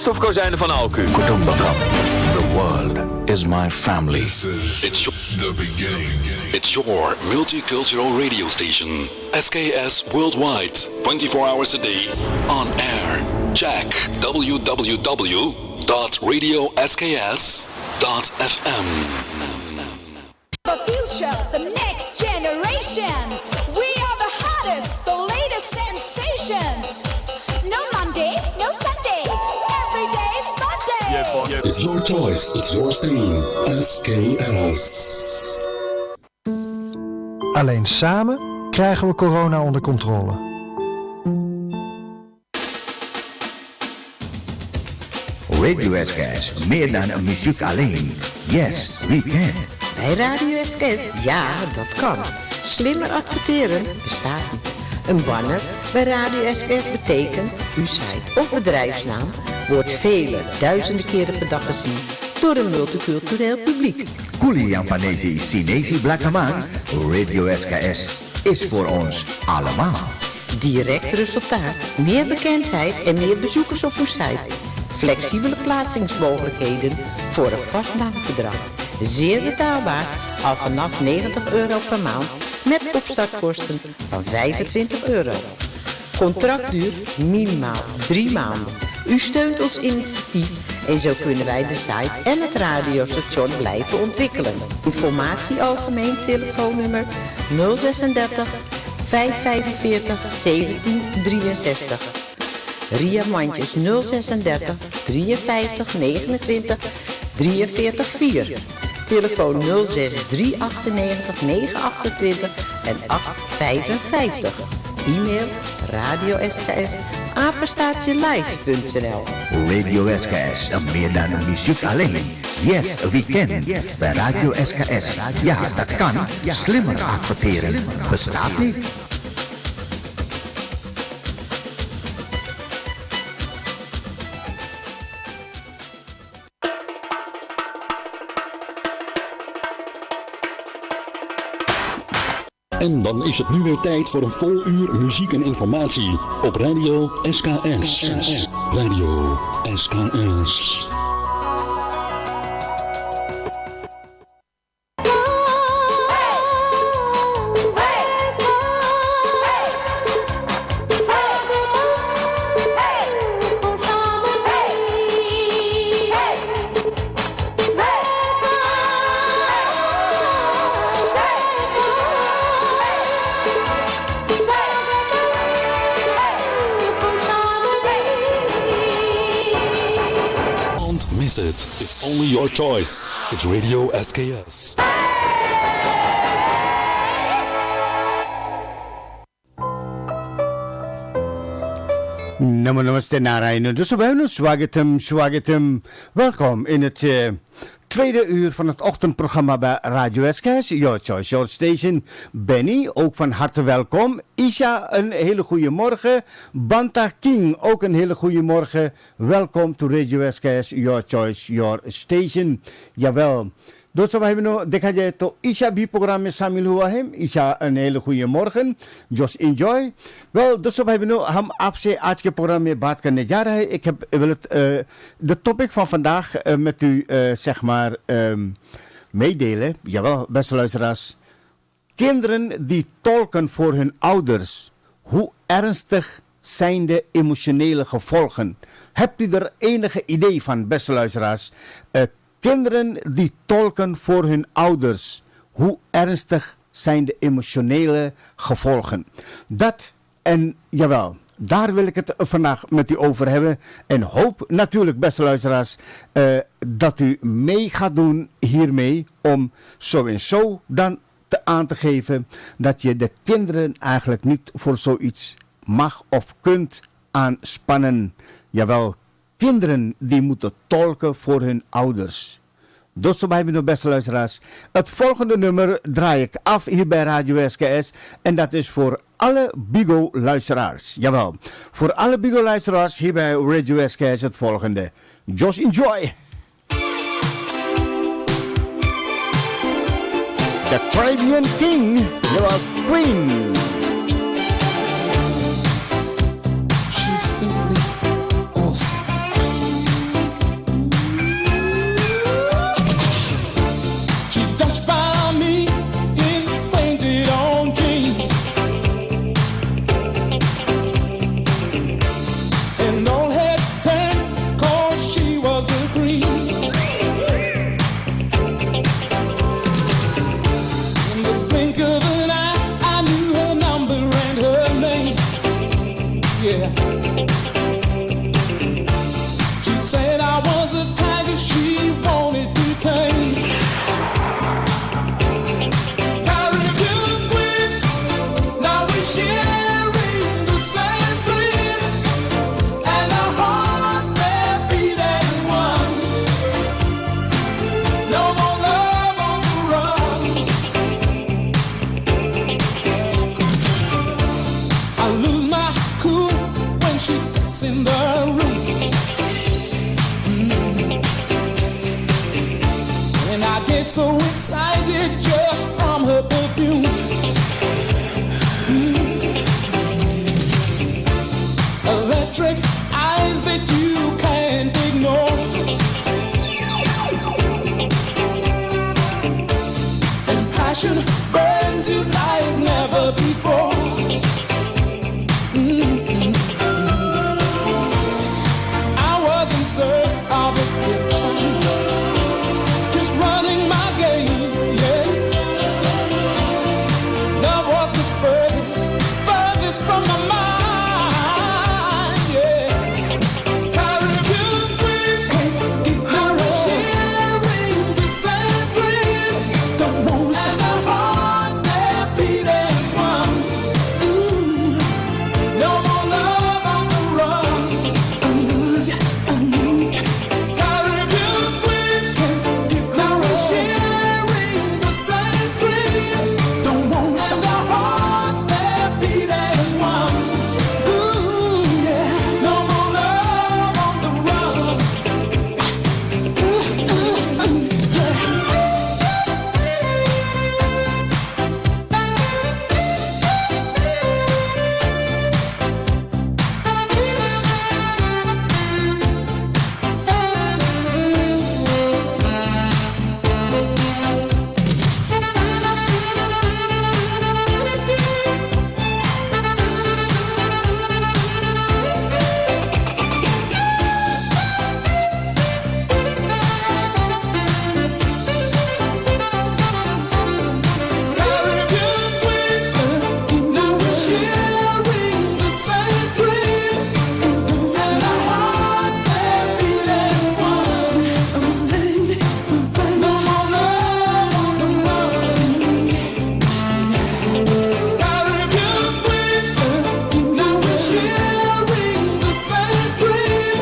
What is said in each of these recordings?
kunststofkozijnen van Alku. Kutumbakam. The world is my family. It's the beginning. It's your multicultural radio station. SKS Worldwide. 24 hours a day. On air. Check www.radiosks.fm. The future, the next generation. We are the hottest, the latest sensations. No Monday, no Sunday. Every day's fun day. It's your choice. It's your stream. SKS. Alleen samen krijgen we corona onder controle. Radio SKS, meer dan een muziek alleen. Yes, we can. Bij Radio SKS, ja, dat kan. Slimmer adverteren bestaat niet. Een banner bij Radio SKS betekent, uw site of bedrijfsnaam wordt vele duizenden keren per dag gezien door een multicultureel publiek. Kuliang Panesi Sinesi Blakaman, Radio SKS is voor ons allemaal. Direct resultaat, meer bekendheid en meer bezoekers op uw site. Flexibele plaatsingsmogelijkheden voor een vast maandbedrag. Zeer betaalbaar, al vanaf €90 per maand met opstartkosten van €25. Contractduur minimaal 3 maanden. U steunt ons initiatief en zo kunnen wij de site en het radiostation blijven ontwikkelen. Informatie algemeen telefoonnummer 036 545 1763. Ria Mandjes 036 53 29 43 4. Telefoon 06 398 928 en 855. E-mail radiosks@live.nl. Radio SKS, meer dan een muziek alleen. Yes, we can. Bij Radio SKS, ja, dat kan. Slimmer adverteren bestaat niet. En dan is het nu weer tijd voor een vol uur muziek en informatie op Radio SKS. Radio SKS. It's only your choice. It's Radio SKS. Namaste Narayana. Dus Swagatum. Welkom in het tweede uur van het ochtendprogramma bij Radio SKS. Your Choice, Your Station. Benny, ook van harte welkom. Isha, een hele goede morgen. Banta King, ook een hele goede morgen. Welkom to Radio SKS, Your Choice, Your Station. Jawel. दोस्तों भाई बहनों देखा जाए तो ईशा भी प्रोग्राम में शामिल हुआ है. Isha een hele goede morgen. Just enjoy. Wel, दोस्तों भाई बहनों हम आपसे आज के प्रोग्राम में बात करने जा रहे हैं. Ik wil het de topic van vandaag met u zeg maar meedelen. Jawel, beste luisteraars. Kinderen die tolken voor hun ouders. Hoe ernstig zijn de emotionele gevolgen? Hebt u er enige idee van, beste luisteraars? Kinderen die tolken voor hun ouders. Hoe ernstig zijn de emotionele gevolgen? Dat en jawel, daar wil ik het vandaag met u over hebben. En hoop natuurlijk, beste luisteraars, dat u mee gaat doen hiermee. Om zo en zo dan aan te geven dat je de kinderen eigenlijk niet voor zoiets mag of kunt aanspannen. Jawel, kinderen die moeten tolken voor hun ouders. Dus zo bij me, beste luisteraars. Het volgende nummer draai ik af hier bij Radio SKS. En dat is voor alle Bigo-luisteraars. Jawel, voor alle Bigo-luisteraars hier bij Radio SKS het volgende. Just enjoy! The Caribbean King, jawel, Queen. She's simply awesome. Said I was the tiger she wanted to tame. Caribbean queen, now we're sharing the same dream, and our hearts they're beating one. No more love on the run. I lose my cool when she steps in the room. And I get so excited just from her perfume. Electric eyes that you can't ignore. And passion burns you like never before. I was in search of a picture, just running my game, yeah. Love was the furthest from my mind, yeah. Caribbean queen, now we're sharing the same dream. Don't want to and our hearts they're beating one. Ooh, no more love on the run. Caribbean queen, now we're sharing the same dream. Don't want to and our hearts they're beating one. Ooh, yeah, no more love on the run. Caribbean queen, now we're sharing the same dream, and our hearts they're beating one. No more love on the run. Caribbean queen, now we're sharing the same dream,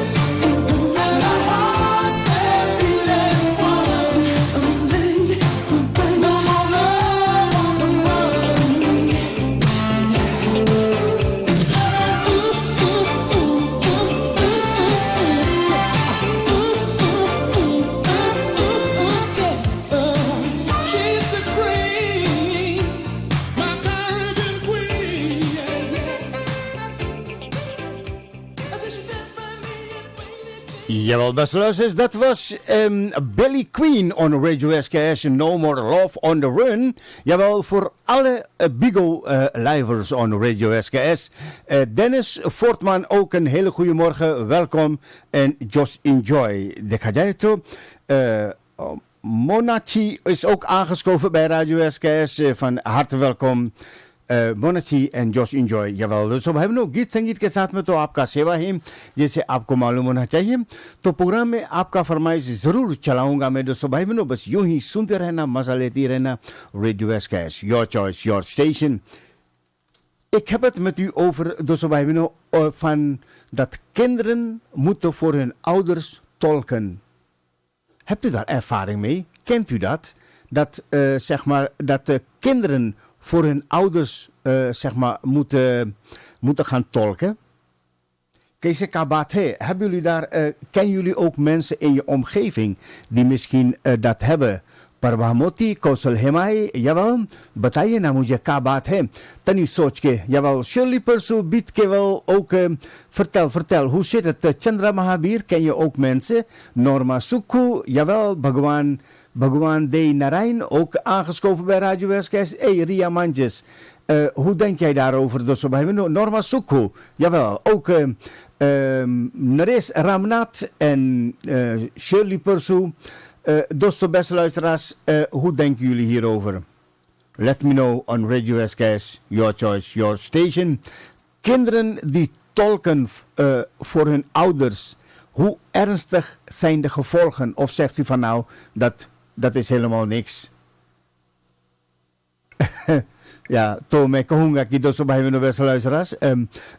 and our hearts they're beating one. No more love on the She's the queen, my Caribbean queen. I said she danced by me and waited. Jawel, beste luisteraars, dat was Billy Queen on Radio SKS, No More Love on the Run. Jawel, voor alle Bigo-livers on Radio SKS. Dennis Voortman, ook een hele goede morgen, welkom. En Just Enjoy. De Kajaito. Monachi is ook aangeschoven bij Radio SKS. Van harte welkom. मोनाची एंड जोश इंजॉय जवाब सो भाई बहनों गीत संगीत के साथ में तो आपका सेवा है जैसे आपको मालूम होना चाहिए तो प्रोग्राम में आपका फरमाइश ज़रूर चलाऊंगा मैं दोस्तों भाई बहनों बस यूं ही सुनते रहना मज़ा लेती रहना radio SKS your choice your station. Ik heb het met u over, dus wij willen van dat kinderen moeten voor hun ouders tolken. Hebt u daar ervaring mee? Kent u dat? Dat, zeg maar, dat de kinderen voor hun ouders zeg maar, moeten gaan tolken? Kees Kabate, hebben jullie daar, kennen jullie ook mensen in je omgeving die misschien dat hebben? परवामोती कौशल हेमाई यवल बताइए ना मुझे क्या बात है तनी सोच के यवल शर्ली परसू बीत के wel ook vertel hoe zit het Chandra Mahabir ken je ook mensen Norma Sukhu jawel Bhagwan De Narain ook aangeschoven bij Radio SKS Ria Manjes hoe denk jij daarover dus bij Norma Sukhu jawel ook Naresh Ramnath en Shirley Persu. Dosto beste luisteraars, hoe denken jullie hierover? Let me know on Radio SKS, your choice, your station. Kinderen die tolken voor hun ouders. Hoe ernstig zijn de gevolgen? Of zegt u van nou, dat is helemaal niks? Ja, Tome Kahunga, Kidoso bij mijn beste luisteraars.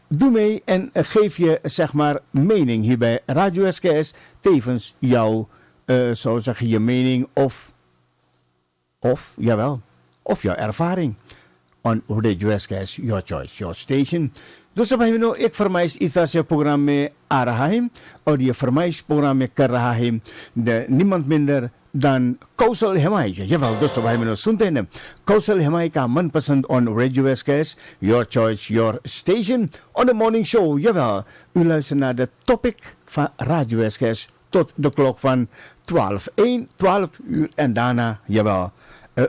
Doe mee en geef je zeg maar mening hier bij Radio SKS. Tevens jouw, zo zeg je mening of jouw ervaring. On Radio SKS, your choice, your station. Dus op een ik vermijs iets dat je programma Arahim. Of je vermijs programma Karahim. Niemand minder dan Kausal Hemaika. Jawel, dus op een zontene. Kausal Hemaika, manpasend on Radio SKS. Your choice, your station. On the morning show, jawel. U luistert naar de topic van Radio SKS tot de klok van 12 uur en daarna, jawel,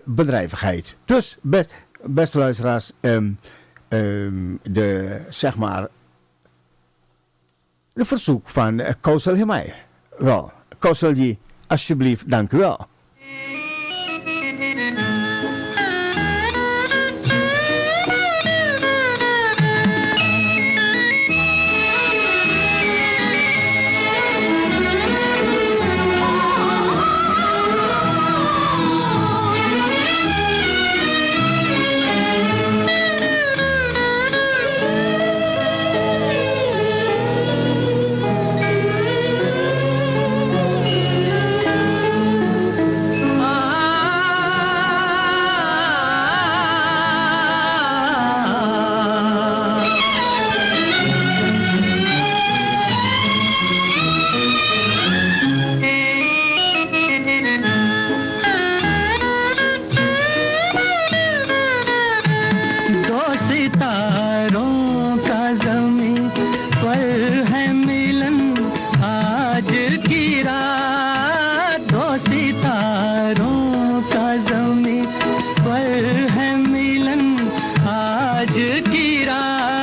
bedrijvigheid. Dus, beste luisteraars, zeg maar, de verzoek van Kausal Hemai. Wel, Kausalji, alsjeblieft, dank u wel. आज की रात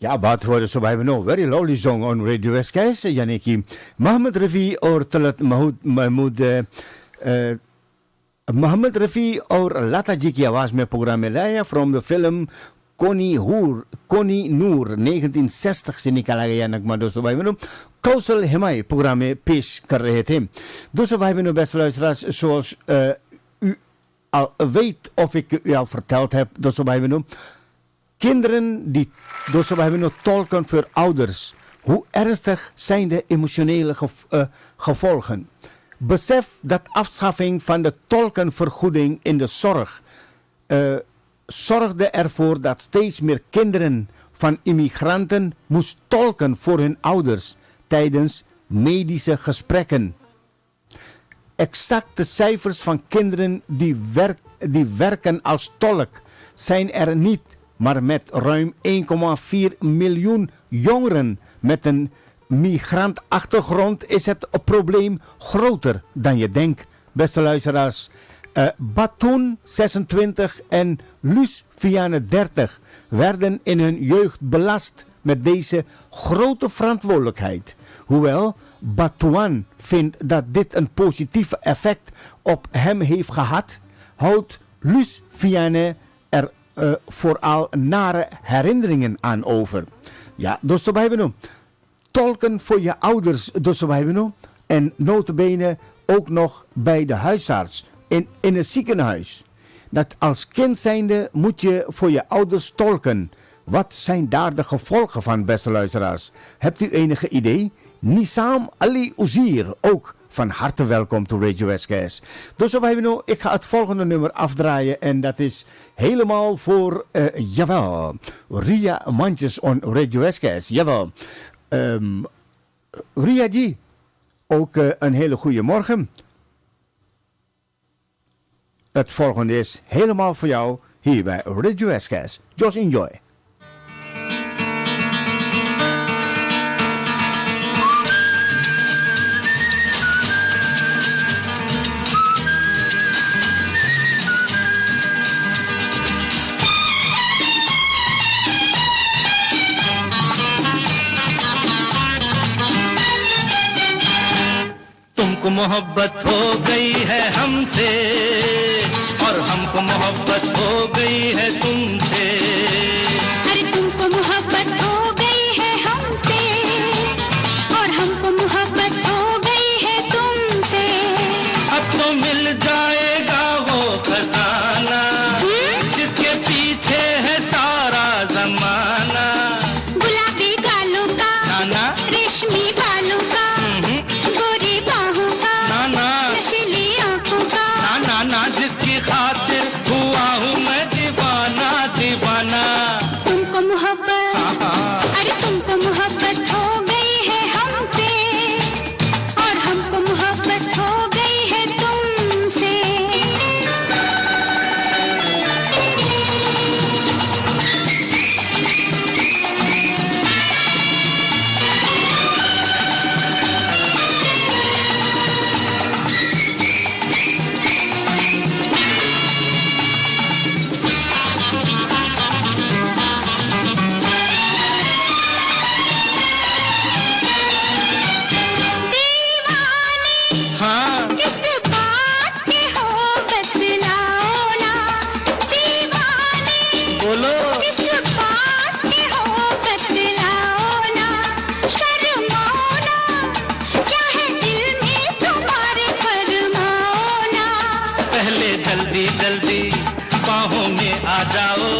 क्या बात हो दोस्तों भाई बहनों, very lovely song on radio SKS, यानी कि मोहम्मद रफ़ी और तलत मोहम्मद रफ़ी और लता जी की आवाज़ में प्रोग्राम में लाया फ्रॉम द फिल्म कोनी नूर 1960 से निकाला गया नगमा दोस्तों भाई बहनों कौशल हिमाई प्रोग्राम में पेश कर रहे थे। दोस्तों भाई beste luisteraars, zoals u al weet of ik u al verteld heb, dosso bij beno, kinderen die dosso bij beno tolken voor ouders, hoe ernstig zijn de emotionele gevolgen? Besef dat afschaffing van de tolkenvergoeding in de zorg zorgde ervoor dat steeds meer kinderen van immigranten moest tolken voor hun ouders tijdens medische gesprekken. Exacte cijfers van kinderen die werken als tolk zijn er niet, maar met ruim 1,4 miljoen jongeren met een migrantachtergrond is het probleem groter dan je denkt, beste luisteraars. Batoen 26 en Luus Viane 30 werden in hun jeugd belast met deze grote verantwoordelijkheid. Hoewel Batoen vindt dat dit een positief effect op hem heeft gehad, houdt Luus Viane er vooral nare herinneringen aan over. Ja, dosso bij beno. Tolken voor je ouders, dosso bij beno. En nota bene ook nog bij de huisarts. In het ziekenhuis. Dat als kind zijnde moet je voor je ouders tolken. Wat zijn daar de gevolgen van, beste luisteraars? Hebt u enige idee? Nissam Ali Ouzir, ook van harte welkom to Radio SKS. Dus ik ga het volgende nummer afdraaien en dat is helemaal voor, jawel, Ria Mandjes on Radio SKS. Jawel. Ria G, ook een hele goede morgen. Het volgende is helemaal voor jou hier bij Radio SKS. Just enjoy. तुमको मोहब्बत हो गई है हमसे और हमको मोहब्बत हो गई है तुमसे। अरे तुमको मोहब्बत हो गई है हमसे और हमको मोहब्बत हो गई है तुमसे। अब तो मिल जाएगा वो खजाना जिसके पीछे है सारा जमाना। गुलाबी गालों का, नाना रेशमी बालों का, गोरी बाहों का, नशीली आंखों का, नाना जिसकी खातिर हुआ हूँ मैं दीवाना दीवाना। तुमको मोहब्बत, अरे तुमको मोहब्बत हो गई है हमसे और हमको मोहब्बत हो गई है तुमसे। किस बात के हो बतलाओ ना दीवाने, बोलो किस बात के हो बतलाओ ना, शर्माओ ना, क्या है दिल में तुम्हारे फरमाओ ना। पहले जल्दी जल्दी बाहों में आ जाओ,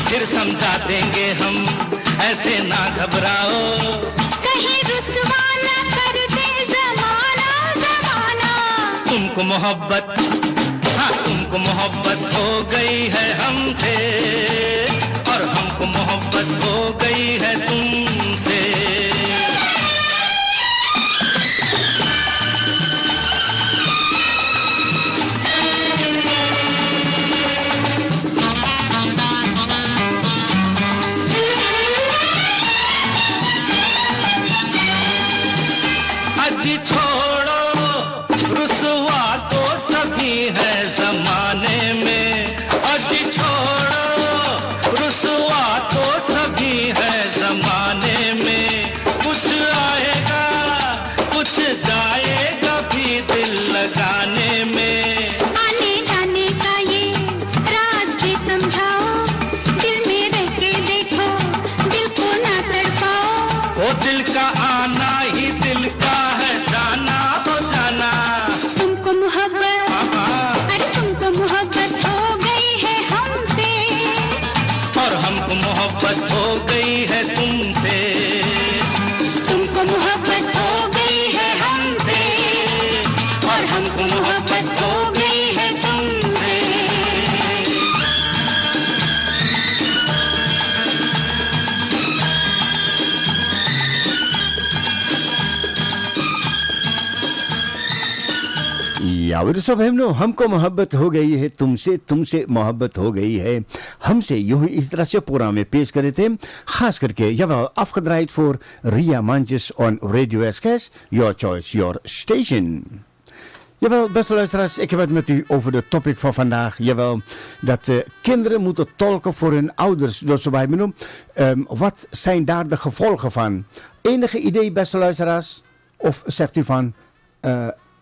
फिर समझा देंगे हम, ऐसे ना घबराओ। कहीं रुसवा ना कर दे जमाना जमाना। तुमको मोहब्बत, हाँ तुमको मोहब्बत हो गई है हमसे और हमको मोहब्बत हो गई है तुमसे। अजी छोड़ो रुसवा तो सभी है जमाने में। अजी छोड़ो रुसवा तो सभी है जमाने मोहब्बत हो गई है तुमसे। या वो सब बहनों, हमको मोहब्बत हो गई है तुमसे, तुमसे मोहब्बत हो गई है हमसे, यूं ही इस तरह से प्रोग्राम में पेश करे थे. खास करके, jawel, afgedraaid voor Ria Mandjes on Radio SKS, Your Choice, Your Station. Jawel, beste luisteraars, ik heb het met u over de topic van vandaag. Jawel, dat kinderen moeten tolken voor hun ouders. Dus bij me wat zijn daar de gevolgen van? Enige idee, beste luisteraars? Of zegt u van,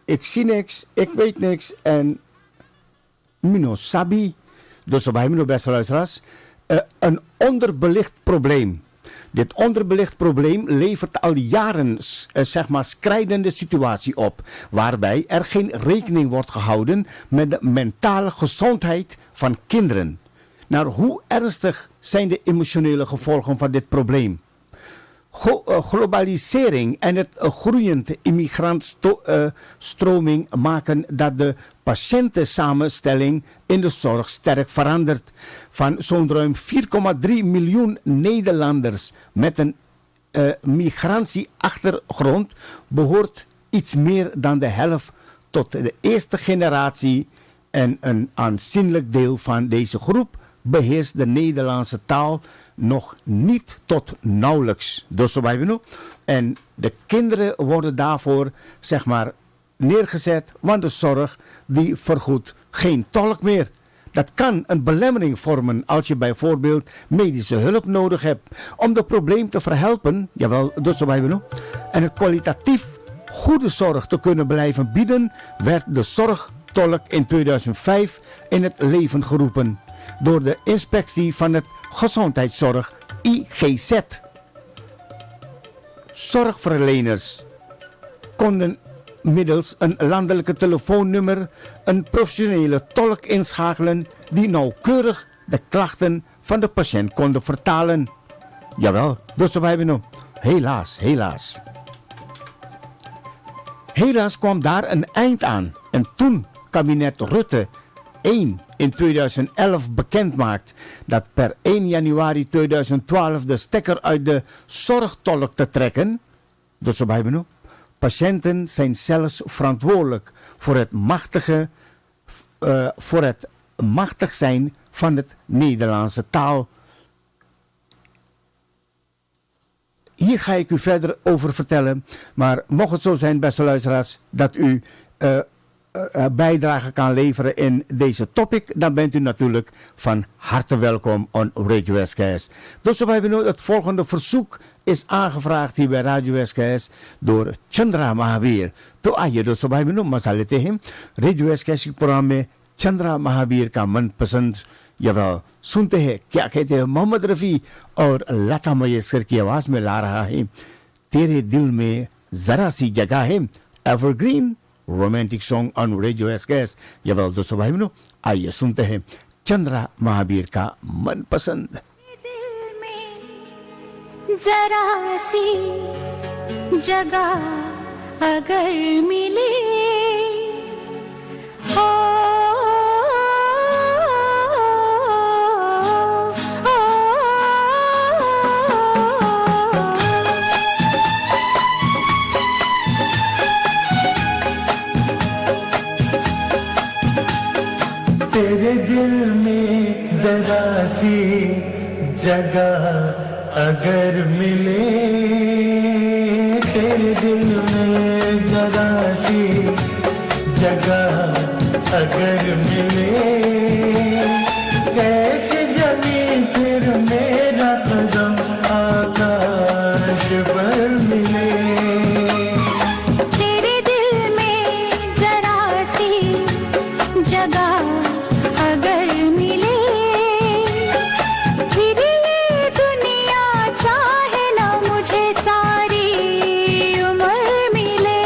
ik zie niks, ik weet niks en Mino Sabi. Dus bij me, beste luisteraars, een onderbelicht probleem. Dit onderbelicht probleem levert al jaren zeg maar schrijdende situatie op, waarbij er geen rekening wordt gehouden met de mentale gezondheid van kinderen. Nou, hoe ernstig zijn de emotionele gevolgen van dit probleem? Globalisering en het groeiend immigrantenstroming maken dat de patiëntensamenstelling in de zorg sterk verandert. Van zo'n ruim 4,3 miljoen Nederlanders met een migratieachtergrond behoort iets meer dan de helft tot de eerste generatie en een aanzienlijk deel van deze groep beheerst de Nederlandse taal nog niet tot nauwelijks. Dus zo bij we nu. En de kinderen worden daarvoor, zeg maar, neergezet, want de zorg die vergoedt geen tolk meer. Dat kan een belemmering vormen als je bijvoorbeeld medische hulp nodig hebt. Om het probleem te verhelpen, jawel, dus zo bij we nu. En het kwalitatief goede zorg te kunnen blijven bieden, werd de zorgtolk in 2005 in het leven geroepen door de inspectie van het gezondheidszorg IGZ. Zorgverleners konden middels een landelijke telefoonnummer een professionele tolk inschakelen die nauwkeurig de klachten van de patiënt konden vertalen. Jawel, dus we hebben nu. Helaas. Helaas kwam daar een eind aan en toen kabinet Rutte 1 in 2011 bekend maakt dat per 1 januari 2012 de stekker uit de zorgtolk te trekken. Dus we hebben nu. Patiënten zijn zelfs verantwoordelijk voor het machtig zijn van het Nederlandse taal. Hier ga ik u verder over vertellen, maar mocht het zo zijn, beste luisteraars, dat u bijdrage kan leveren in deze topic, dan bent u natuurlijk van harte welkom on Radio SKS. Dus we hebben nu het volgende verzoek is aangevraagd hier bij Radio SKS door Chandra Mahabir. To aye doस्तों भाई बहनों मजा लेते हैं radio SKS के प्रोग्राम में चंद्रा महावीर का मनपसंद जगह सुनते हैं क्या कहते हैं मोहम्मद रफ़ी और लता मंगेशकर की आवाज में ला रहा है तेरे दिल में जरा सी जगह है evergreen romantic song on radio SKS. जवाब दोस्तों भाई बहनों आइए सुनते हैं चंद्रा महावीर का मनपसंद. जरा सी जगह अगर मिले हो तेरे दिल में जरा सी जगह अगर मिले तेरे दिल में जरा सी जगह अगर मिले कैसे जमीन फिर मेरा कदम आकाश पर मिले तेरे दिल में जरा सी जगह अगर मिले फिर ये दुनिया चाहे ना मुझे सारी उम्र मिले.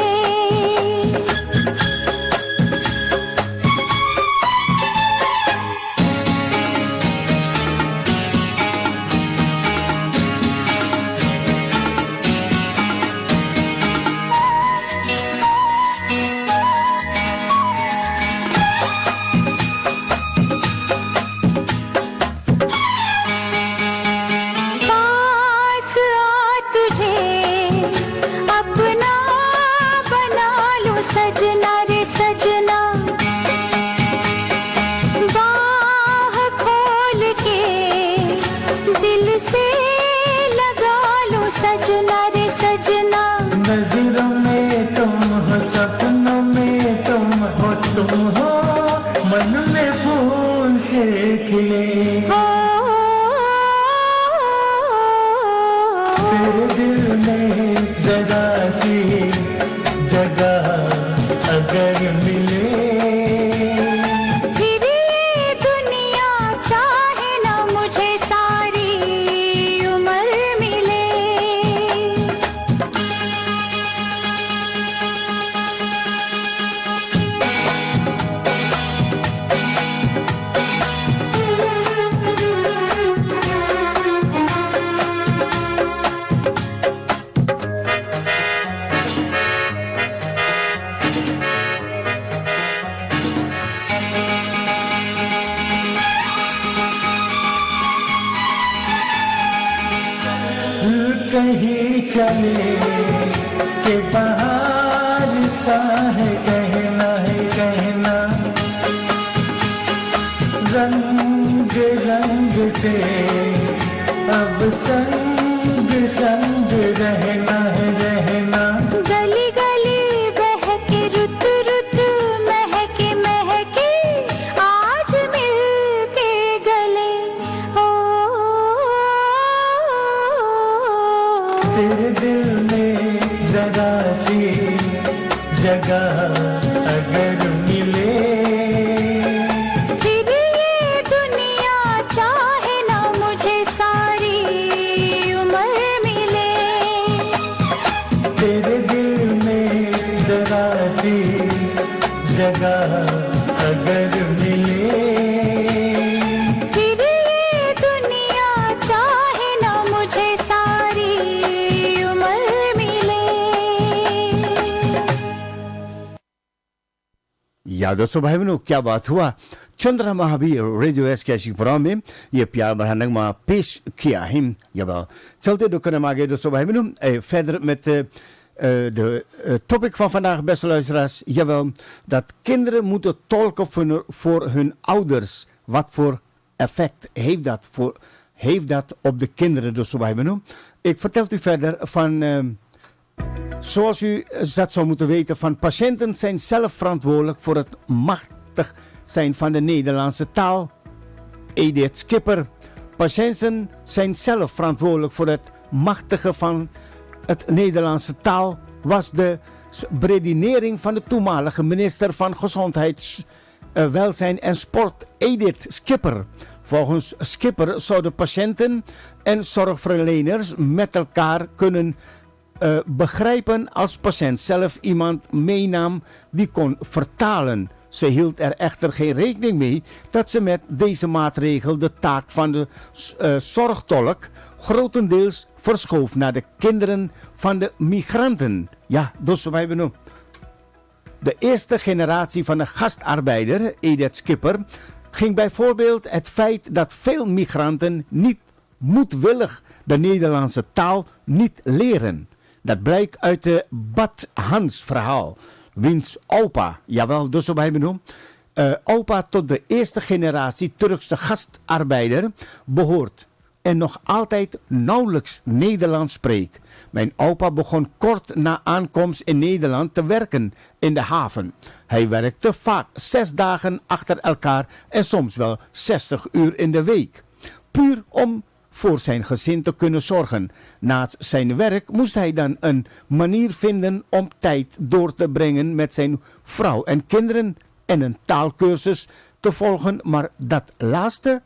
तुम हो मन में फूल से खिले तेरे दिल में जरा सी जगह अगर मिले फिर ये दुनिया चाहे ना मुझे सारी उम्र मिले कहीं चले के बाहर का है कहना रंग रंग से अब संग संग रहना गली गली बहके रुत रुत महके आज मिलके गले ओ तेरे दिल में जरा सी जगह अगर मिले फिर ये दुनिया चाहे ना मुझे सारी उम्र मिले तेरे दिल में जरा सी जगह अगर मिले फिर ये दुनिया चाहे ना मुझे सारी उम्र मिले या दोस्तों भाई बहनों क्या बात हुआ चंद्र महावीर रेडियो एस कैशिंग प्रोग्राम में ये प्यार बढ़ाने में पेश किया है jawel चलते door maar doस्तों भाई बहनों verder met de topic van vandaag beste luisteraars jawel dat kinderen moeten tolken voor hun ouders wat voor effect heeft dat op de kinderen doस्तों भाई बहनों ik vertel u verder van zoals u dat zou moeten weten, van patiënten zijn zelf verantwoordelijk voor het machtig zijn van de Nederlandse taal. Edith Skipper. Patiënten zijn zelf verantwoordelijk voor het machtigen van het Nederlandse taal, was de beredenering van de toenmalige minister van Gezondheid, Welzijn en Sport, Edith Skipper. Volgens Skipper zouden patiënten en zorgverleners met elkaar kunnen begrijpen als patiënt zelf iemand meenam die kon vertalen. Ze hield er echter geen rekening mee dat ze met deze maatregel de taak van de zorgtolk grotendeels verschoof naar de kinderen van de migranten. Ja, dus wij hebben de eerste generatie van de gastarbeider, Edith Skipper, ging bijvoorbeeld het feit dat veel migranten niet moedwillig de Nederlandse taal niet leren. Dat blijkt uit de Bad Hans verhaal. Wiens opa, jawel, dus zo bij benoemd, opa tot de eerste generatie Turkse gastarbeider behoort. En nog altijd nauwelijks Nederlands spreekt. Mijn opa begon kort na aankomst in Nederland te werken in de haven. Hij werkte vaak 6 dagen achter elkaar en soms wel 60 uur in de week. Puur om voor zijn gezin te kunnen zorgen. Naast zijn werk moest hij dan een manier vinden om tijd door te brengen met zijn vrouw en kinderen en een taalkursus te volgen, maar dat laatste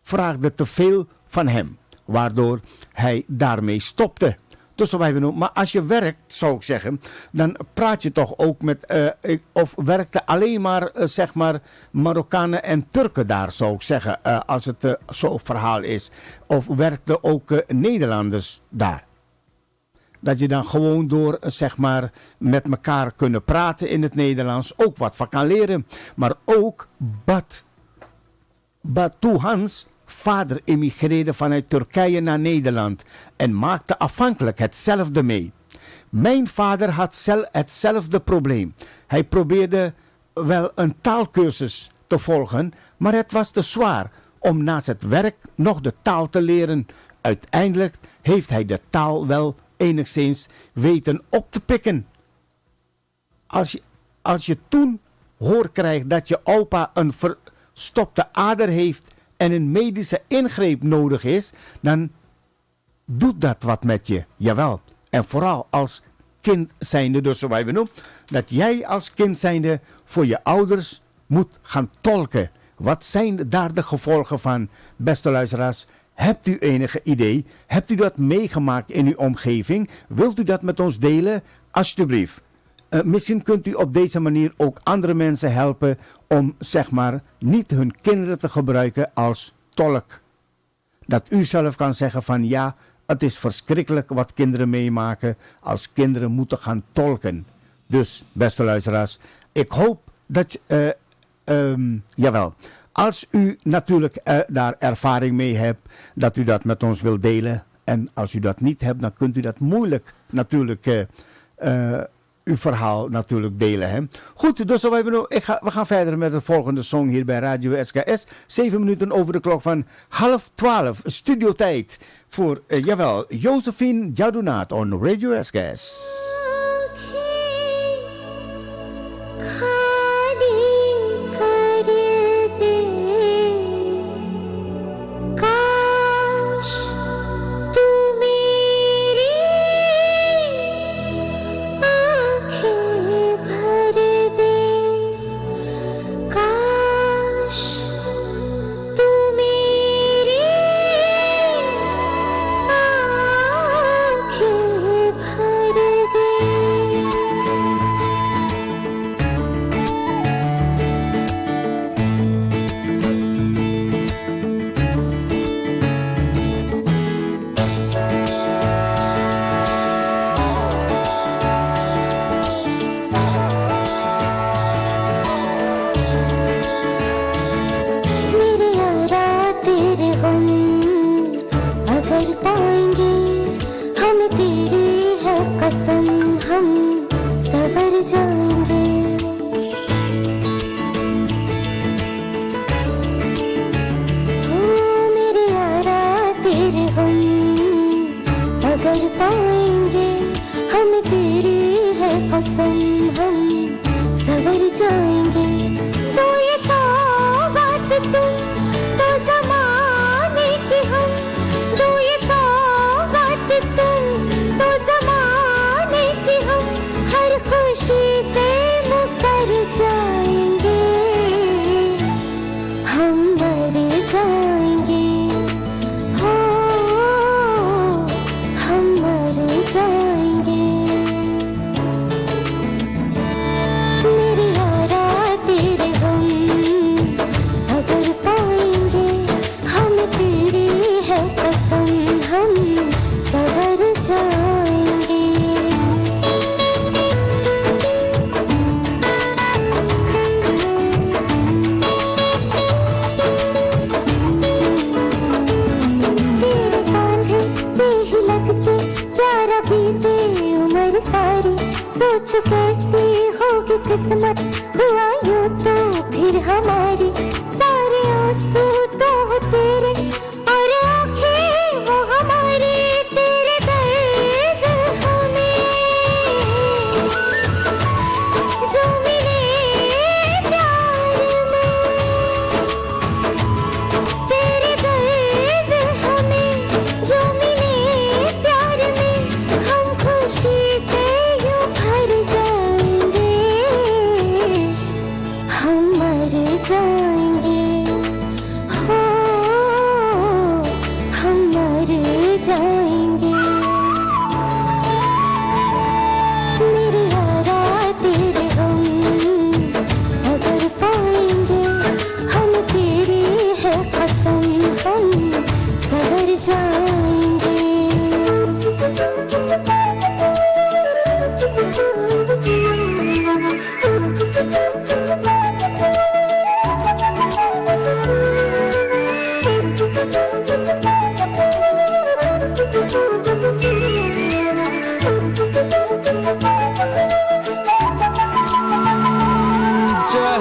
vraagde te veel van hem, waardoor hij daarmee stopte. Dus maar als je werkt, zou ik zeggen, dan praat je toch ook met, of werkte alleen maar, zeg maar, Marokkanen en Turken daar, zou ik zeggen, als het zo'n verhaal is. Of werkten ook Nederlanders daar. Dat je dan gewoon door, zeg maar, met elkaar kunnen praten in het Nederlands, ook wat van kan leren. Maar ook Batu Hans, vader emigreerde vanuit Turkije naar Nederland en maakte afhankelijk hetzelfde mee. Mijn vader had hetzelfde probleem. Hij probeerde wel een taalkursus te volgen, maar het was te zwaar om naast het werk nog de taal te leren. Uiteindelijk heeft hij de taal wel enigszins weten op te pikken. Als je toen hoor krijgt dat je opa een verstopte ader heeft en een medische ingreep nodig is, dan doet dat wat met je. Jawel. En vooral als kind zijnde, dus zoals we noemen, dat jij als kind zijnde voor je ouders moet gaan tolken. Wat zijn daar de gevolgen van, beste luisteraars? Hebt u enige idee? Hebt u dat meegemaakt in uw omgeving? Wilt u dat met ons delen? Alsjeblieft. Misschien kunt u op deze manier ook andere mensen helpen om, zeg maar, niet hun kinderen te gebruiken als tolk. Dat u zelf kan zeggen van ja, het is verschrikkelijk wat kinderen meemaken als kinderen moeten gaan tolken. Dus, beste luisteraars, ik hoop dat, jawel, als u natuurlijk daar ervaring mee hebt, dat u dat met ons wilt delen. En als u dat niet hebt, dan kunt u dat moeilijk natuurlijk uw verhaal natuurlijk delen. Hè? Goed, dus we gaan verder met de volgende song hier bij Radio SKS. 7 minuten over de klok van 11:30 studiotijd voor, jawel, Josephine Jadunaat on Radio SKS.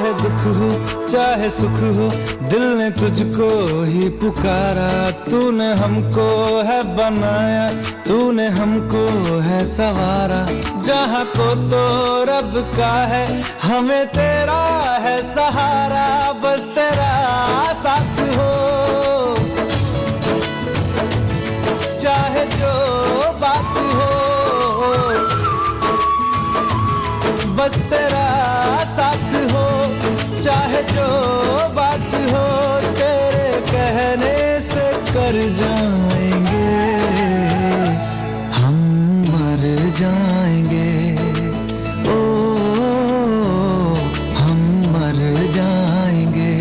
चाहे दुख हो चाहे सुख हो, दिल ने तुझको ही पुकारा। तूने हमको है बनाया, तूने हमको है सवारा। जहाँ को तो रब का है, हमें तेरा है सहारा। बस तेरा साथ हो, चाहे जो बात हो, बस तेरा साथ हो, चाहे जो बात हो। तेरे कहने से कर जाएंगे, हम मर जाएंगे। ओ हम मर जाएंगे।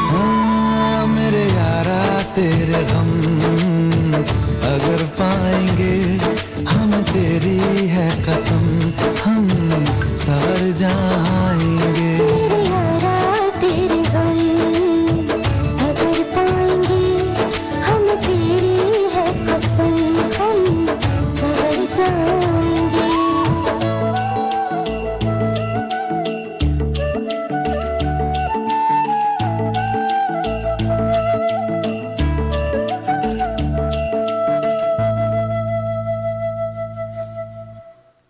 हाँ मेरे यारा तेरे गम अगर पाएंगे, हम तेरी है कसम, हम सवर जाएंगे। मेरे यारा तेरे गम अगर पाएंगे, हम तेरी है कसम, हम सवर जाएंगे।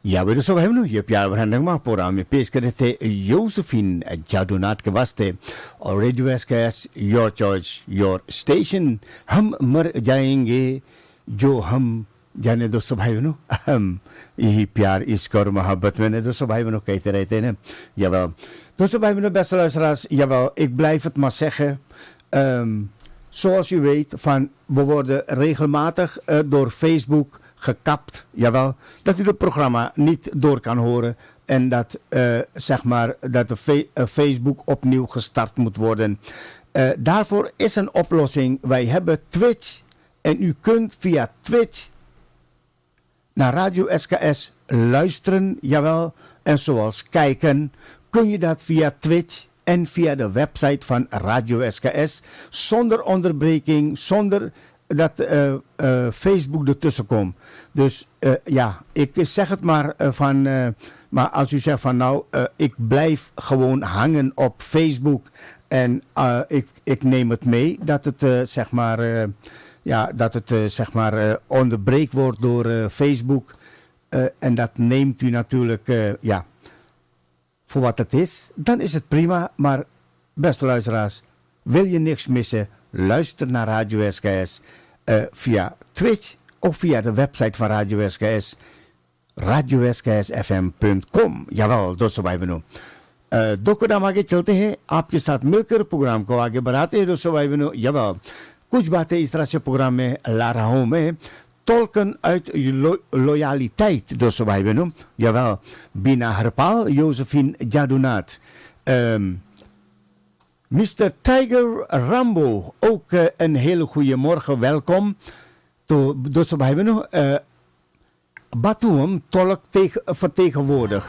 Ja, we dus hebben nu. Je hebt jaar van maar programma pees करते Josephine जादूनाथ के वास्ते और radio SKS your choice your station. हम मर जाएंगे जो हम जाने दोस्तों भाई बहनों, हम यही प्यार इश्क और मोहब्बत में दोस्तों भाई बहनों कहते रहते हैं। Jawel, doorste bij mijn beste luisteraars, jawel, ik blijf het maar zeggen. Zoals u weet, we worden regelmatig door Facebook gekapt, jawel, dat u het programma niet door kan horen en dat, zeg maar, dat de Facebook opnieuw gestart moet worden. Daarvoor is een oplossing. Wij hebben Twitch en u kunt via Twitch naar Radio SKS luisteren, jawel, en zoals kijken, kun je dat via Twitch en via de website van Radio SKS zonder onderbreking, zonder dat Facebook ertussen komt. Dus ja, ik zeg het maar maar als u zegt van nou, ik blijf gewoon hangen op Facebook en ik neem het mee dat het zeg maar zeg maar onderbreekt wordt door Facebook en dat neemt u natuurlijk ja voor wat het is, dan is het prima. Maar beste luisteraars, wil je niks missen, luister naar Radio SKS via Twitch of via de website van Radio SKS, radioskfm.com. Jawel, दोस्तों भाई बहनों, दोस्तों हम आगे चलते हैं, आपके साथ मिलकर प्रोग्राम को आगे बढ़ाते हैं दोस्तों भाई बहनों। जवाब कुछ बातें इस तरह से प्रोग्राम में ला रहा हूँ मैं, tolken uit loyaliteit, doorste भाई बहनों। Jawel, Bina Harpal, Josephine Jadounat, Mr. Tiger Rambo, ook een hele goede morgen, welkom. Doorste भाई बहनों, Batuam tolk vertegenwoordigt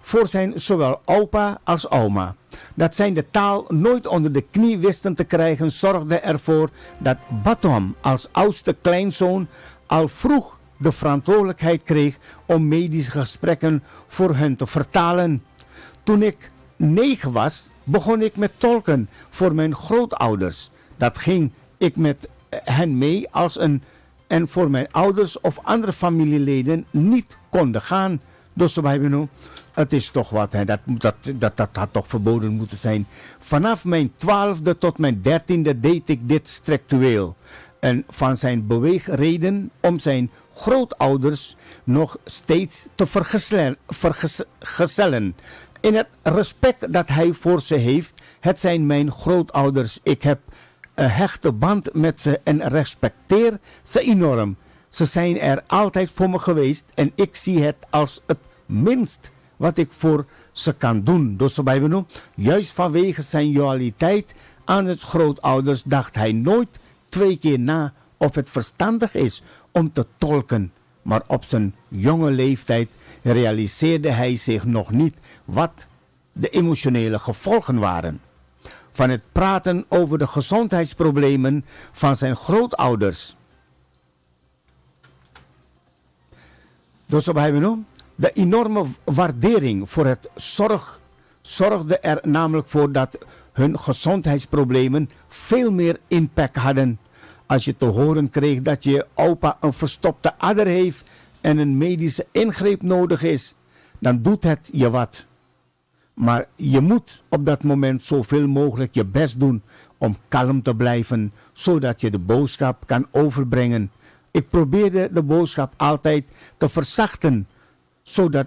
voor zijn zowel opa als oma. Dat zij de taal nooit onder de knie wisten te krijgen, zorgde ervoor dat Batuam als oudste kleinzoon al vroeg de verantwoordelijkheid kreeg om medische gesprekken voor hen te vertalen. Toen ik 9 was, begon ik met tolken voor mijn grootouders. Dat ging ik met hen mee en voor mijn ouders of andere familieleden niet konden gaan. Dus het is toch wat, hè? Dat had toch verboden moeten zijn. Vanaf mijn 12e tot mijn 13e deed ik dit structureel. En van zijn beweegreden om zijn grootouders nog steeds te vergezellen. In het respect dat hij voor ze heeft, het zijn mijn grootouders. Ik heb een hechte band met ze en respecteer ze enorm. Ze zijn er altijd voor me geweest en ik zie het als het minst wat ik voor ze kan doen. Dus bij me, juist vanwege zijn loyaliteit aan zijn grootouders dacht hij nooit 2 keer na of het verstandig is om te tolken. Maar op zijn jonge leeftijd realiseerde hij zich nog niet wat de emotionele gevolgen waren van het praten over de gezondheidsproblemen van zijn grootouders. Dus op hij de enorme waardering voor het zorgde er namelijk voor dat hun gezondheidsproblemen veel meer impact hadden. Als je te horen kreeg dat je opa een verstopte adder heeft en een medische ingreep nodig is, dan doet het je wat. Maar je moet op dat moment zoveel mogelijk je best doen om kalm te blijven, zodat je de boodschap kan overbrengen. Ik probeerde de boodschap altijd te verzachten, zodat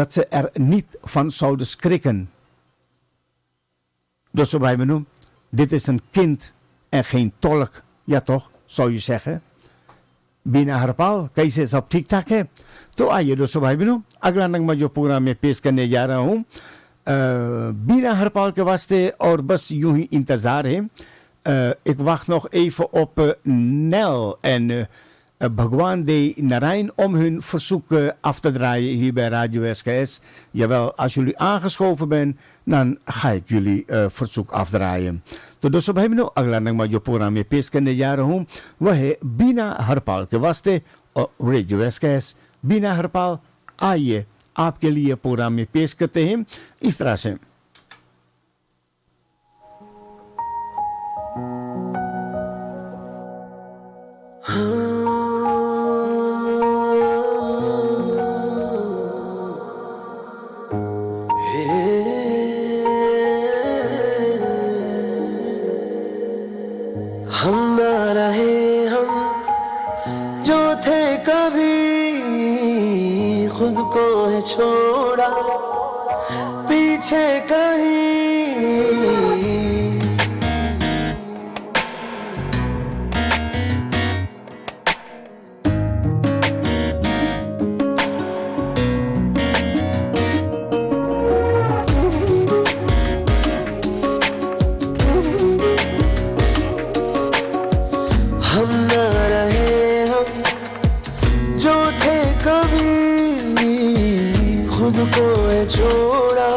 ze er niet van zouden schrikken. Dus bij me noemen, dit is een kind en geen tolk. Ja toch, zou je zeggen. Bina harpal, kaise sab ठीक ठाक है तो आइए दोस्तों भाई बहनों अगला नगमा जो प्रोग्राम में पेश करने जा रहा हूँ बीना हरपाल के वास्ते और बस यूं ही इंतजार है ik wacht nog even op Nel en Bhagwan de Narain om hun verzoek af te draaien hier bij Radio SKS. Jawel, als jullie aangeschoven bent, dan ga ik jullie verzoek afdraaien. तो दोस्तों भाई बहनों अगला नगमा जो प्रोग्राम में पेश करने जा रहा हूँ वह है बीना हरपाल के वास्ते और रेडियो एसकेएस बीना हरपाल आइए आपके लिए प्रोग्राम में पेश करते हैं इस तरह से छोड़ा पीछे कहीं हम न रहे हम जो थे कभी खुद को है छोड़ा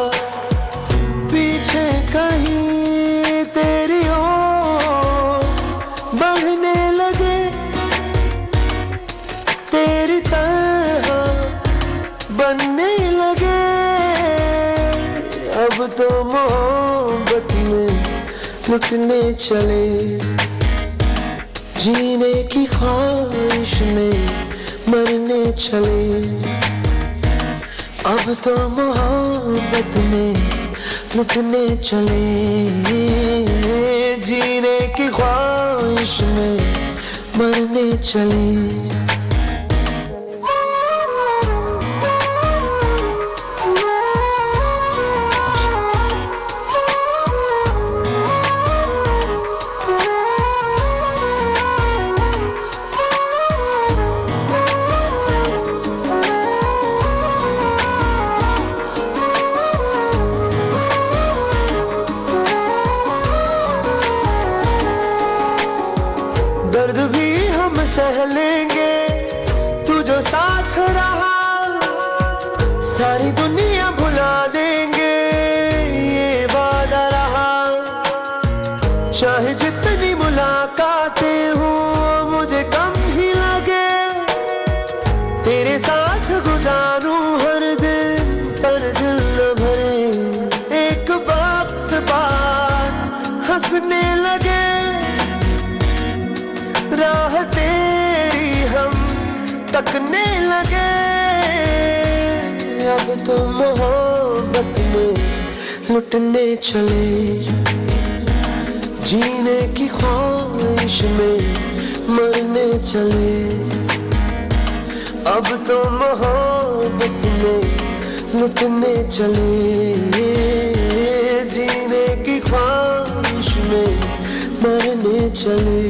पीछे कहीं तेरी ओर बढ़ने लगे तेरी तरह बनने लगे अब तो मोहब्बत में लुटने चले जीने की ख्वाहिश में मरने चले अब तो मोहब्बत में लुटने चले जीने की ख्वाहिश में मरने चले दर्द भी हम सह लेंगे तू जो साथ रहा सारी दुनिया भुला देंगे ये वादा रहा चाहे जितनी मुलाकातें हो मुझे कम ही लगे तेरे साथ गुजारूं हर दिन पर दिल न भरे एक वक्त बाद हंसने लगे राह तेरी हम तकने लगे अब तो मोहब्बत में लुटने चले जीने की ख्वाहिश में मरने चले अब तो मोहब्बत में लुटने चले जीने की ख्वाहिश में मरने चले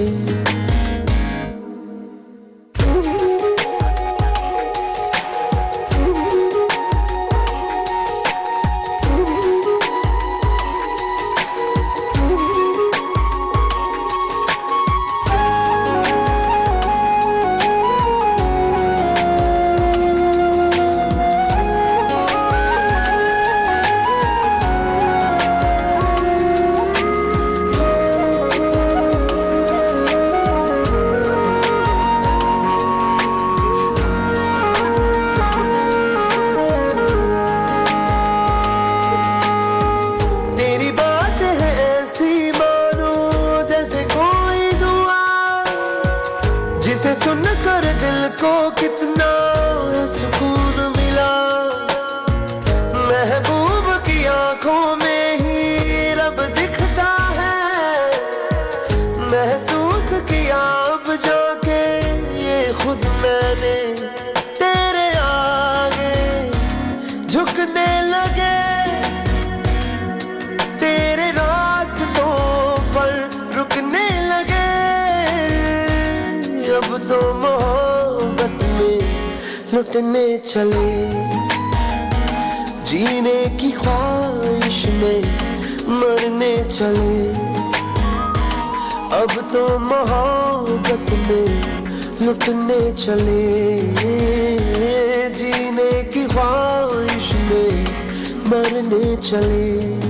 झुकने लगे तेरे रास्तों पर रुकने लगे अब तो मोहब्बत में लुटने चले जीने की ख्वाहिश में मरने चले अब तो मोहब्बत में लुटने चले जीने की ख्वाहिश में मरने चले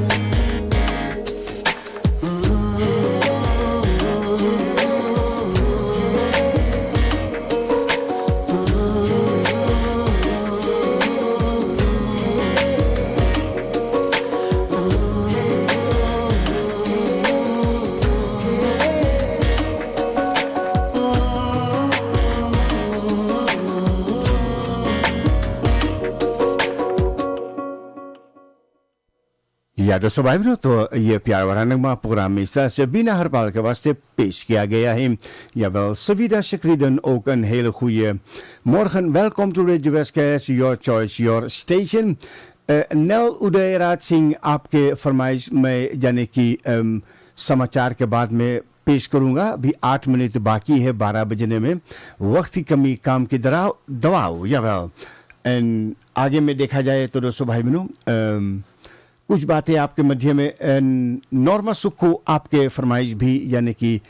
या दोस्तों भाई बहनों, तो ये प्यार भरा नगमा प्रोग्राम इस तरह से बिना हरपाल के वास्ते पेश किया गया है. Jawel, Savida Shakriden, ook een hele goede morgen. Welkom to Radio Westcast, your choice, your station. Nel Udayraj Singh आपके फरमाइश में यानी कि समाचार के बाद में पेश करूंगा. अभी 8 मिनट बाकी है 12 बजने में. वक्त की कमी काम की दवाओ. Jawel. En आगे में देखा जाए तो दोस्तों भाई बहनों, कुछ बातें आपके मध्य में नॉर्मा सुख को आपके फरमाइश भी यानी कि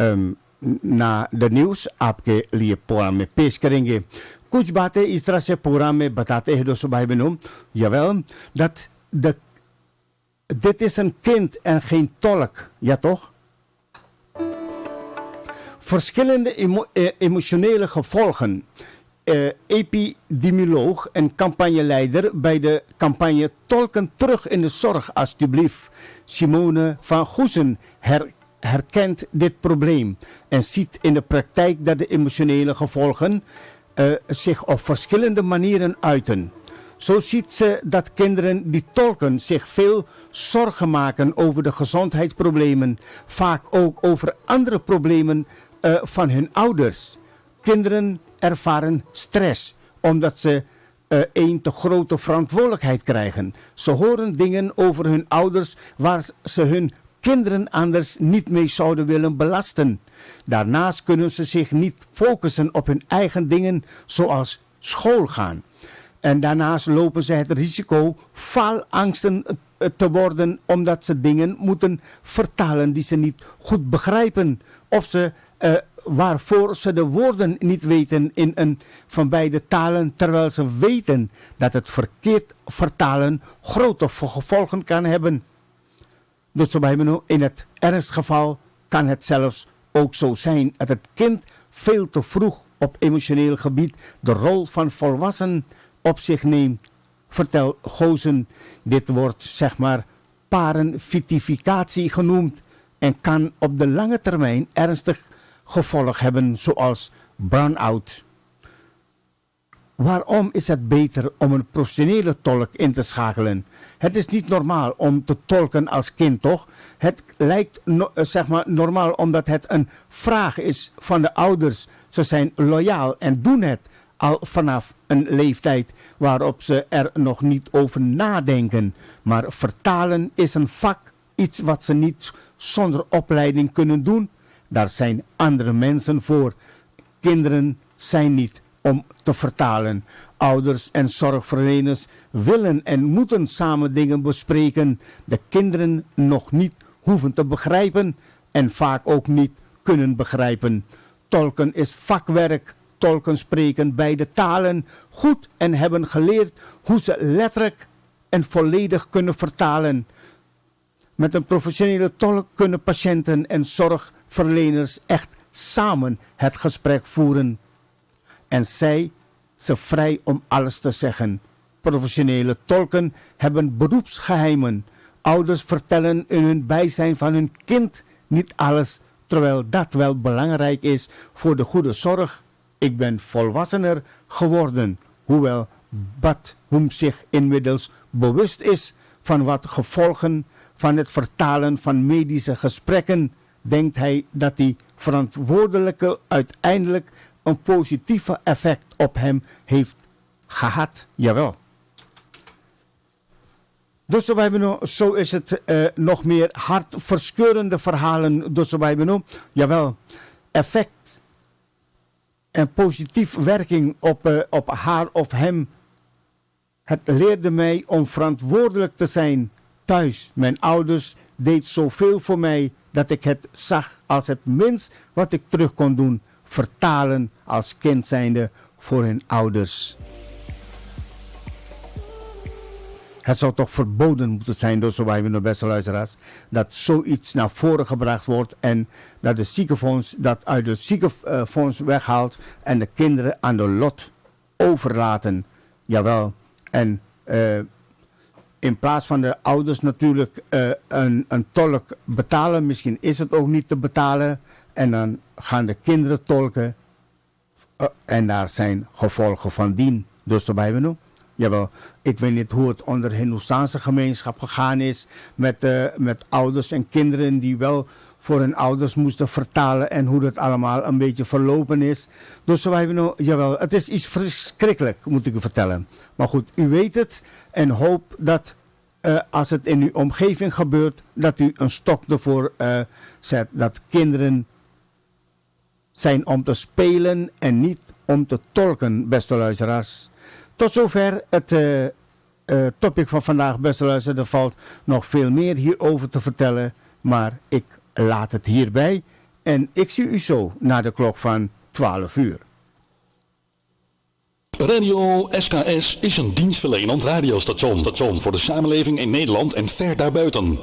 ना द न्यूज़ आपके लिए प्रोग्राम में पेश करेंगे. कुछ बातें इस तरह से प्रोग्राम में बताते हैं दोस्तों भाई बहनों. Jawel, dat dit is een kind en geen tolk, ja toch? Verschillende emotionele gevolgen. Epidemioloog en campagneleider bij de campagne Tolken terug in de zorg alstublieft. Simone van Goesen herkent dit probleem en ziet in de praktijk dat de emotionele gevolgen zich op verschillende manieren uiten. Zo ziet ze dat kinderen die tolken zich veel zorgen maken over de gezondheidsproblemen, vaak ook over andere problemen van hun ouders. Kinderen ervaren stress omdat ze een te grote verantwoordelijkheid krijgen. Ze horen dingen over hun ouders waar ze hun kinderen anders niet mee zouden willen belasten. Daarnaast kunnen ze zich niet focussen op hun eigen dingen zoals school gaan. En daarnaast lopen ze het risico faalangsten te worden omdat ze dingen moeten vertalen die ze niet goed begrijpen. Of ze waarvoor ze de woorden niet weten in een van beide talen, terwijl ze weten dat het verkeerd vertalen grote gevolgen kan hebben. Dus in het ergste geval kan het zelfs ook zo zijn dat het kind veel te vroeg op emotioneel gebied de rol van volwassen op zich neemt, vertelt Goosen. Dit wordt zeg maar parenvitificatie genoemd en kan op de lange termijn ernstig gevolg hebben zoals burn-out. Waarom is het beter om een professionele tolk in te schakelen? Het is niet normaal om te tolken als kind, toch? Het lijkt zeg maar normaal omdat het een vraag is van de ouders. Ze zijn loyaal en doen het al vanaf een leeftijd waarop ze er nog niet over nadenken. Maar vertalen is een vak, iets wat ze niet zonder opleiding kunnen doen. Daar zijn andere mensen voor. Kinderen zijn niet om te vertalen. Ouders en zorgverleners willen en moeten samen dingen bespreken. De kinderen nog niet hoeven te begrijpen en vaak ook niet kunnen begrijpen. Tolken is vakwerk. Tolken spreken beide talen goed en hebben geleerd hoe ze letterlijk en volledig kunnen vertalen. Met een professionele tolk kunnen patiënten en zorgverleners echt samen het gesprek voeren. En ze vrij om alles te zeggen. Professionele tolken hebben beroepsgeheimen. Ouders vertellen in hun bijzijn van hun kind niet alles, terwijl dat wel belangrijk is voor de goede zorg. Ik ben volwassener geworden, hoewel Badhoem zich inmiddels bewust is van wat gevolgen van het vertalen van medische gesprekken, denkt hij dat die verantwoordelijke uiteindelijk een positieve effect op hem heeft gehad. Jawel. Dus we hebben zo is het nog meer hartverscheurende verhalen. Dus we hebben jawel, effect en positief werking op haar of hem. Het leerde mij om verantwoordelijk te zijn thuis. Mijn ouders deed zoveel voor mij dat ik het zag als het minst wat ik terug kon doen. Vertalen als kind zijnde voor hun ouders. Het zou toch verboden moeten zijn, door zo wij nog beste luisteraars, dat zoiets naar voren gebracht wordt en dat de ziekenfonds dat uit het ziekenfonds weghaalt en de kinderen aan de lot overlaten. Jawel. En in plaats van de ouders natuurlijk een tolk betalen, misschien is het ook niet te betalen en dan gaan de kinderen tolken en daar zijn gevolgen van dien. Dus erbij benoemd. Jawel, ik weet niet hoe het onder de Hindoestaanse gemeenschap gegaan is met ouders en kinderen die wel voor hun ouders moesten vertalen en hoe dat allemaal een beetje verlopen is. Dus jawel, het is iets verschrikkelijk, moet ik u vertellen. Maar goed, u weet het en hoop dat als het in uw omgeving gebeurt, dat u een stok ervoor zet. Dat kinderen zijn om te spelen en niet om te tolken, beste luisteraars. Tot zover het topic van vandaag, beste luisteraars. Er valt nog veel meer hierover te vertellen, maar ik laat het hierbij. En ik zie u zo na de klok van 12 uur. Radio SKS is een dienstverlenend radiostation voor de samenleving in Nederland en ver daarbuiten.